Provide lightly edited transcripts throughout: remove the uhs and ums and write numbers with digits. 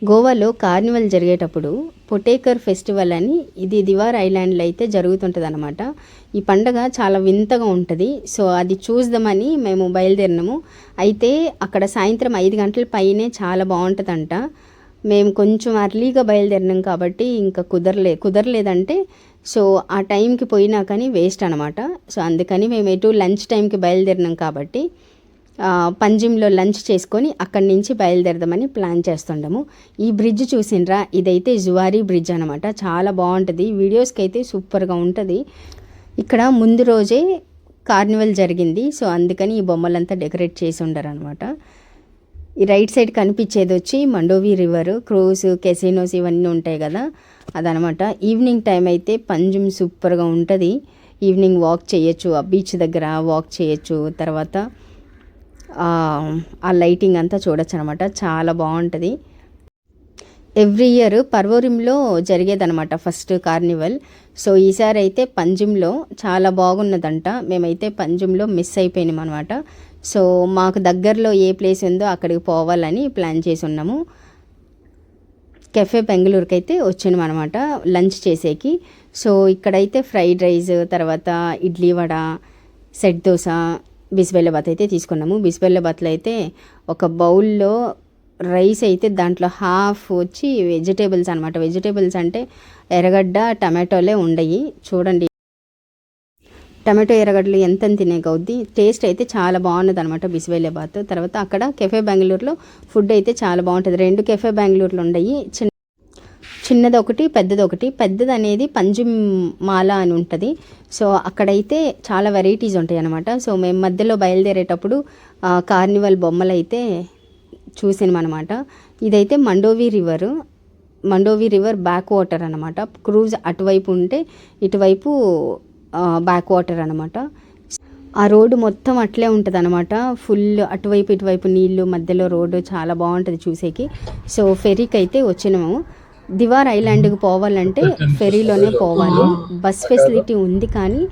గోవాలో కార్నివల్ జరిగేటప్పుడు పొటేకర్ ఫెస్టివల్ అని ఇది దివార్ ఐలాండ్లో అయితే జరుగుతుంటుంది అనమాట. ఈ పండగ చాలా వింతగా ఉంటుంది. సో అది చూద్దామని మేము బయలుదేరినాము. అయితే అక్కడ సాయంత్రం 5 గంటల పైనే చాలా బాగుంటుందంట. మేము కొంచెం అర్లీగా బయలుదేరినాం కాబట్టి ఇంకా కుదరలేదంటే సో ఆ టైంకి పోయినా కానీ వేస్ట్ అనమాట. సో అందుకని మేము ఎటు లంచ్ టైంకి బయలుదేరినాం కాబట్టి పంజిమ్లో లంచ్ చేసుకొని అక్కడి నుంచి బయలుదేరదామని ప్లాన్ చేస్తుండము. ఈ బ్రిడ్జ్ చూసిండ్రా, ఇదైతే జువారీ బ్రిడ్జ్ అనమాట. చాలా బాగుంటుంది, వీడియోస్కి అయితే సూపర్గా ఉంటుంది. ఇక్కడ ముందు రోజే కార్నివల్ జరిగింది. సో అందుకని ఈ బొమ్మలంతా డెకరేట్ చేసి ఉండరు అనమాట. ఈ రైట్ సైడ్ కనిపించేది వచ్చి మండోవి రివర్, క్రూజ్, కెసినోస్ ఇవన్నీ ఉంటాయి కదా, అదనమాట. ఈవినింగ్ టైం అయితే పంజిమ్ సూపర్గా ఉంటుంది. ఈవినింగ్ వాక్ చేయొచ్చు, ఆ బీచ్ దగ్గర వాక్ చేయొచ్చు. తర్వాత ఆ లైటింగ్ అంతా చూడొచ్చు అనమాట. చాలా బాగుంటుంది. ఎవ్రీ ఇయర్ పర్వోరిమ్లో జరిగేదనమాట ఫస్ట్ కార్నివల్. సో ఈసారి అయితే పంజిమ్లో చాలా బాగున్నదంట. మేమైతే పంజిమ్లో మిస్ అయిపోయినాం అనమాట. సో మాకు దగ్గరలో ఏ ప్లేస్ ఉందో అక్కడికి పోవాలని ప్లాన్ చేసి ఉన్నాము. కెఫే బెంగళూరుకి అయితే వచ్చినాం అనమాట లంచ్ చేసేకి. సో ఇక్కడైతే ఫ్రైడ్ రైస్, తర్వాత ఇడ్లీ వడ, సెట్ దోశ, బిస్బెల్లబాత్ అయితే తీసుకున్నాము. బిస్బెల్లబాత్లో అయితే ఒక బౌల్లో రైస్ అయితే దాంట్లో హాఫ్ వచ్చి వెజిటేబుల్స్ అనమాట. వెజిటేబుల్స్ అంటే ఎర్రగడ్డ, టమాటోలే ఉండయి చూడండి. టమాటో ఎర్రగడ్డలు ఎంత తినేకవుద్ది. టేస్ట్ అయితే చాలా బాగున్నది అనమాట బిస్బెల్లబాత్. తర్వాత అక్కడ కెఫే బెంగళూరులో ఫుడ్ అయితే చాలా బాగుంటుంది. 2 కెఫే బెంగళూరులో ఉన్నాయి, చిన్నది ఒకటి, పెద్దది ఒకటి. పెద్దది అనేది పంజిమ్ మాల అని ఉంటుంది. సో అక్కడైతే చాలా వెరైటీస్ ఉంటాయి అన్నమాట. సో మేము మధ్యలో బయలుదేరేటప్పుడు కార్నివల్ బొమ్మలు అయితే చూసాం అనమాట. ఇదైతే మండోవి రివర్ బ్యాక్ వాటర్ అనమాట. క్రూజ్ అటువైపు ఉంటే ఇటువైపు బ్యాక్ వాటర్ అనమాట. ఆ రోడ్డు మొత్తం అట్లే ఉంటుంది అనమాట. ఫుల్ అటువైపు ఇటువైపు నీళ్ళు, మధ్యలో రోడ్డు చాలా బాగుంటుంది చూసేకి. సో ఫెరీకి అయితే వచ్చినాము. దివార్ ఐలాండ్కి పోవాలంటే ఫెరీలోనే పోవాలి. బస్ ఫెసిలిటీ ఉంది కానీ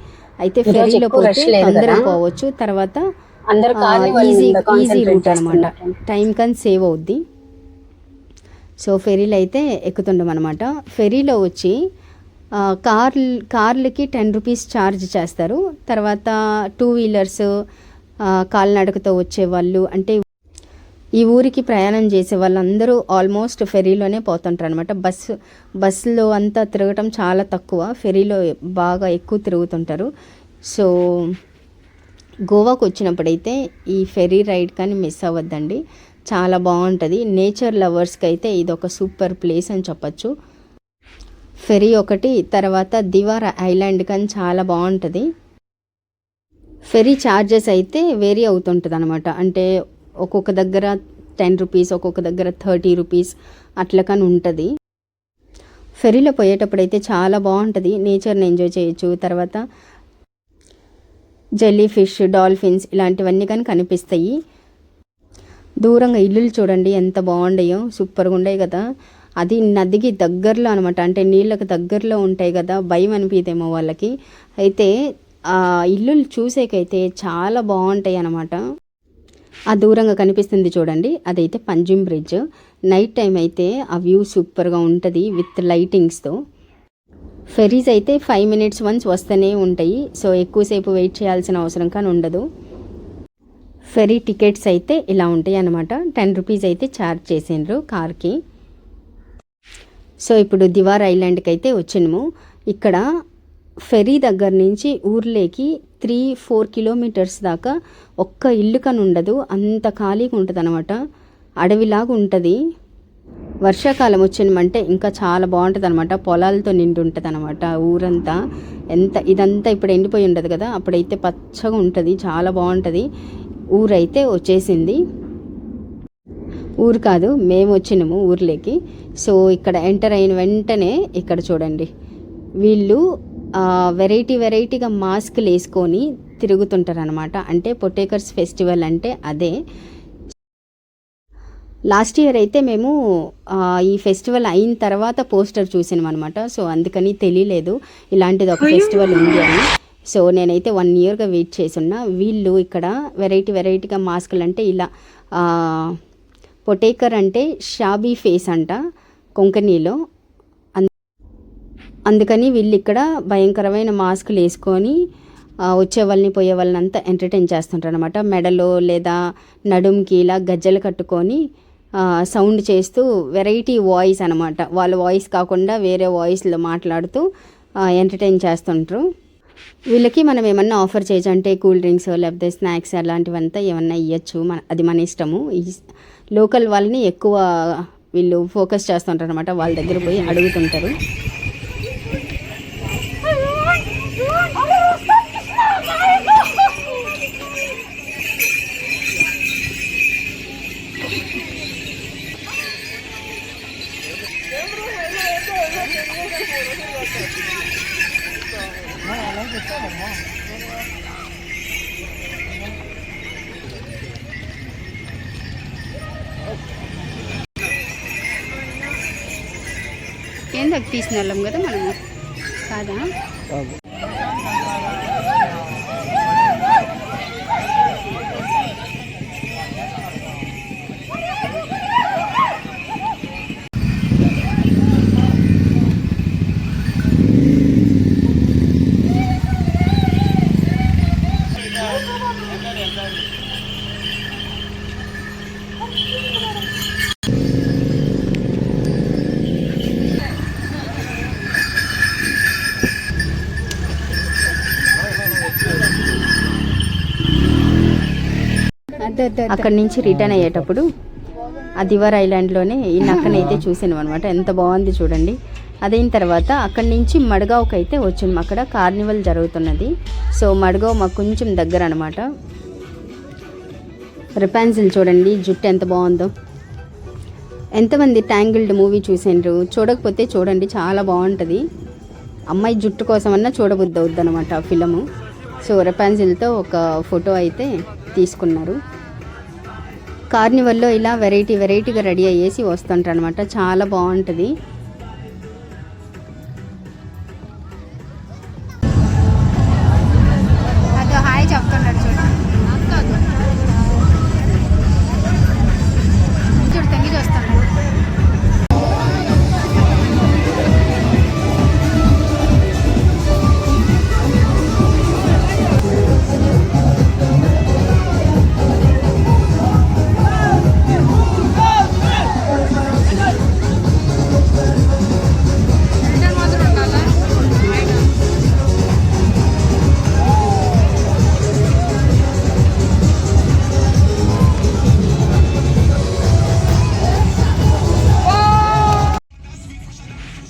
అయితే ఫెరీలో పోతే తొందరగా పోవచ్చు. తర్వాత ఈజీ రూట్ అనమాట, టైం కానీ సేవ్ అవుద్ది. సో ఫెరీలో అయితే ఎక్కుతుండం అనమాట. ఫెరీలో వచ్చి కార్లకి 10 రూపీస్ ఛార్జ్ చేస్తారు. తర్వాత 2 వీలర్స్, కాలినడకతో వచ్చేవాళ్ళు, అంటే ఈ ఊరికి ప్రయాణం చేసే వాళ్ళందరూ ఆల్మోస్ట్ ఫెరీలోనే పోతుంటారు అనమాట. బస్సులో అంతా తిరగటం చాలా తక్కువ, ఫెరీలో బాగా ఎక్కువ తిరుగుతుంటారు. సో గోవాకు వచ్చినప్పుడైతే ఈ ఫెరీ రైడ్ కానీ మిస్ అవ్వద్దండి, చాలా బాగుంటుంది. నేచర్ లవర్స్కి అయితే ఇది ఒక సూపర్ ప్లేస్ అని చెప్పచ్చు. ఫెరీ ఒకటి, తర్వాత దివార్ ఐలాండ్ కానీ చాలా బాగుంటుంది. ఫెరీ ఛార్జెస్ అయితే వేరీ అవుతుంటుంది అనమాట. అంటే ఒక్కొక్క దగ్గర 10 రూపీస్, ఒక్కొక్క దగ్గర 30 రూపీస్ అట్లా కానీ ఉంటుంది. ఫెరీలో పోయేటప్పుడైతే చాలా బాగుంటుంది, నేచర్ని ఎంజాయ్ చేయొచ్చు. తర్వాత జెల్లీ ఫిష్, డాల్ఫిన్స్ ఇలాంటివన్నీ కానీ కనిపిస్తాయి. దూరంగా ఇల్లులు చూడండి ఎంత బాగుంటాయో, సూపర్గా ఉంటాయి కదా. అది నదికి దగ్గరలో అనమాట, అంటే నీళ్ళకి దగ్గరలో ఉంటాయి కదా, భయం అనిపిదేమో వాళ్ళకి. అయితే ఆ ఇల్లులు చూసేకైతే చాలా బాగుంటాయి అన్నమాట. ఆ దూరంగా కనిపిస్తుంది చూడండి, అదైతే పంజిమ్ బ్రిడ్జ్. నైట్ టైం అయితే ఆ వ్యూ సూపర్గా ఉంటుంది విత్ లైటింగ్స్తో. ఫెరీస్ అయితే 5 minutes వన్స్ వస్తూనే ఉంటాయి. సో ఎక్కువసేపు వెయిట్ చేయాల్సిన అవసరం కానీ ఉండదు. ఫెరీ టికెట్స్ అయితే ఇలా ఉంటాయి అన్నమాట. 10 రూపీస్ అయితే ఛార్జ్ చేసిండ్రు కార్కి. సో ఇప్పుడు దివార్ ఐలాండ్కి అయితే వచ్చినాము. ఇక్కడ ఫెరీ దగ్గర నుంచి ఊర్లోకి 3-4 కిలోమీటర్స్ దాకా ఒక్క ఇల్లు కని ఉండదు, అంత ఖాళీగా ఉంటుంది అనమాట. అడవిలాగా ఉంటుంది. వర్షాకాలం వచ్చినమంటే ఇంకా చాలా బాగుంటుంది అనమాట. పొలాలతో నిండి ఉంటుంది అనమాట ఊరంతా. ఇదంతా ఇప్పుడు ఎండిపోయి ఉండదు కదా, అప్పుడైతే పచ్చగా ఉంటుంది, చాలా బాగుంటుంది. ఊరైతే వచ్చేసింది. ఊరు కాదు, మేము వచ్చినాము ఊర్లోకి. సో ఇక్కడ ఎంటర్ అయిన వెంటనే ఇక్కడ చూడండి వీళ్ళు వెరైటీగా మాస్క్లు వేసుకొని తిరుగుతుంటారు అనమాట. అంటే పొటేకర్స్ ఫెస్టివల్ అంటే అదే. లాస్ట్ ఇయర్ అయితే మేము ఈ ఫెస్టివల్ అయిన తర్వాత పోస్టర్ చూసాం అనమాట. సో అందుకని తెలియలేదు ఇలాంటిది ఒక ఫెస్టివల్ ఉంది అని. సో నేనైతే 1 ఇయర్గా వెయిట్ చేసి ఉన్నా. వీళ్ళు ఇక్కడ వెరైటీగా మాస్కులు అంటే ఇలా పొటేకర్ అంటే షాబీ ఫేస్ అంట కొంకణిలో. అందుకని వీళ్ళు ఇక్కడ భయంకరమైన మాస్కులు వేసుకొని వచ్చే వాళ్ళని పోయే వాళ్ళని అంతా ఎంటర్టైన్ చేస్తుంటారు అనమాట. మెడలో లేదా నడుముకి ఇలా గజ్జలు కట్టుకొని సౌండ్ చేస్తూ వెరైటీ వాయిస్ అనమాట. వాళ్ళ వాయిస్ కాకుండా వేరే వాయిస్లో మాట్లాడుతూ ఎంటర్టైన్ చేస్తుంటారు. వీళ్ళకి మనం ఏమన్నా ఆఫర్ చేయొచ్చు, అంటే కూల్ డ్రింక్స్ లేకపోతే స్నాక్స్ అలాంటివంతా ఏమన్నా ఇవ్వచ్చు, అది మన ఇష్టము. ఈ లోకల్ వాళ్ళని ఎక్కువ వీళ్ళు ఫోకస్ చేస్తుంటారు అనమాట. వాళ్ళ దగ్గర పోయి అడుగుతుంటారు. ఏందకి తీసిన వాళ్ళం కదా మనము, కాదా? అక్కడి నుంచి రిటర్న్ అయ్యేటప్పుడు అదివర్ ఐలాండ్లోనే ఈ నక్కనైతే చూసాను అనమాట. ఎంత బాగుంది చూడండి. అదైన తర్వాత అక్కడి నుంచి మడ్గావ్కి అయితే వచ్చాము. అక్కడ కార్నివల్ జరుగుతున్నది. సో మడ్గావ్ మాకు కొంచెం దగ్గర అనమాట. రిపాన్సిల్ చూడండి, జుట్టు ఎంత బాగుందో. ఎంతమంది ట్యాంగిల్డ్ మూవీ చూసిండ్రు? చూడకపోతే చూడండి, చాలా బాగుంటుంది. అమ్మాయి జుట్టు కోసమన్నా చూడబుద్ది అవుద్ది అనమాట ఆ ఫిలము. సో రిపాన్సిల్తో ఒక ఫోటో అయితే తీసుకున్నారు. కార్నివల్లో ఇలా వెరైటీగా రెడీ అయ్యేసి వస్తుంటారు అనమాట. చాలా బాగుంటుంది. అదో హాయ్ చెప్తున్నారు చూడండి. చూడు తగ్గి చూస్తున్నాడు.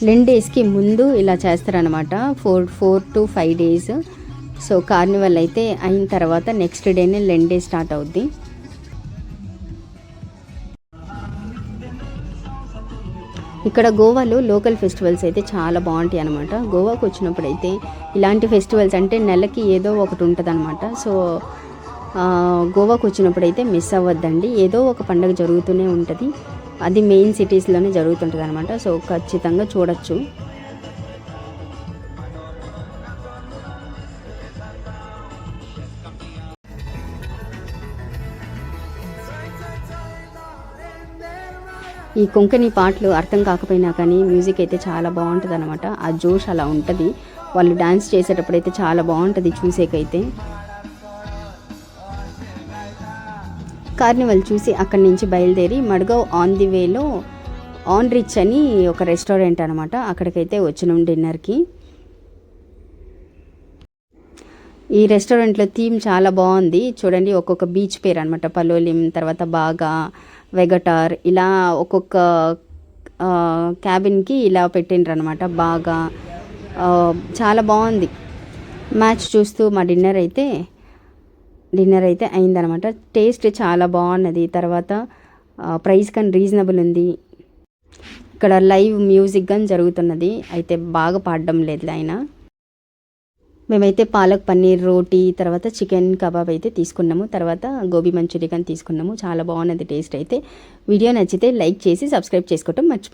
లెన్ డేస్కి ముందు ఇలా చేస్తారనమాట. 4 to 5 days. సో కార్నివల్ అయితే అయిన తర్వాత నెక్స్ట్ డేనే లెన్ డే స్టార్ట్ అవుద్ది. ఇక్కడ గోవాలో లోకల్ ఫెస్టివల్స్ అయితే చాలా బాగుంటాయి అనమాట. గోవాకు వచ్చినప్పుడు అయితే ఇలాంటి ఫెస్టివల్స్ అంటే నెలకి ఏదో ఒకటి ఉంటుంది అనమాట. సో గోవాకు వచ్చినప్పుడు అయితే మిస్ అవ్వద్దండి. ఏదో ఒక పండుగ జరుగుతూనే ఉంటుంది. అది మెయిన్ సిటీస్లోనే జరుగుతుంటుంది అనమాట. సో ఖచ్చితంగా చూడొచ్చు. ఈ కొంకణి పాటలు అర్థం కాకపోయినా కానీ మ్యూజిక్ అయితే చాలా బాగుంటుంది అనమాట. ఆ జోష్ అలా ఉంటుంది. వాళ్ళు డాన్స్ చేసేటప్పుడు అయితే చాలా బాగుంటుంది చూసేకైతే. కార్నివల్ చూసి అక్కడి నుంచి బయలుదేరి మడ్గావ్ ఆన్ ది వేలో ఆన్ రిచ్ అని ఒక రెస్టారెంట్ అనమాట. అక్కడికైతే వచ్చినాం డిన్నర్కి. ఈ రెస్టారెంట్లో థీమ్ చాలా బాగుంది చూడండి. ఒక్కొక్క బీచ్ పేరు అనమాట. పలోలిం, తర్వాత బాగా, వెగటార్, ఇలా ఒక్కొక్క క్యాబిన్కి ఇలా పెట్టిండ్రు అనమాట. బాగా చాలా బాగుంది. మ్యాచ్ చూస్తూ మా డిన్నర్ అయితే అయిందనమాట. టేస్ట్ చాలా బాగున్నది. తర్వాత ప్రైస్ కానీ రీజనబుల్ ఉంది. ఇక్కడ లైవ్ మ్యూజిక్ కానీ జరుగుతున్నది, అయితే బాగా పాడడం లేదు ఆయన. మేమైతే పాలక్ పన్నీర్ రోటీ, తర్వాత చికెన్ కబాబ్ అయితే తీసుకున్నాము, తర్వాత గోబీ మంచూరియా కానీ తీసుకున్నాము. చాలా బాగున్నది టేస్ట్ అయితే. వీడియో నచ్చితే లైక్ చేసి సబ్స్క్రైబ్ చేసుకోవటం మర్చిపో.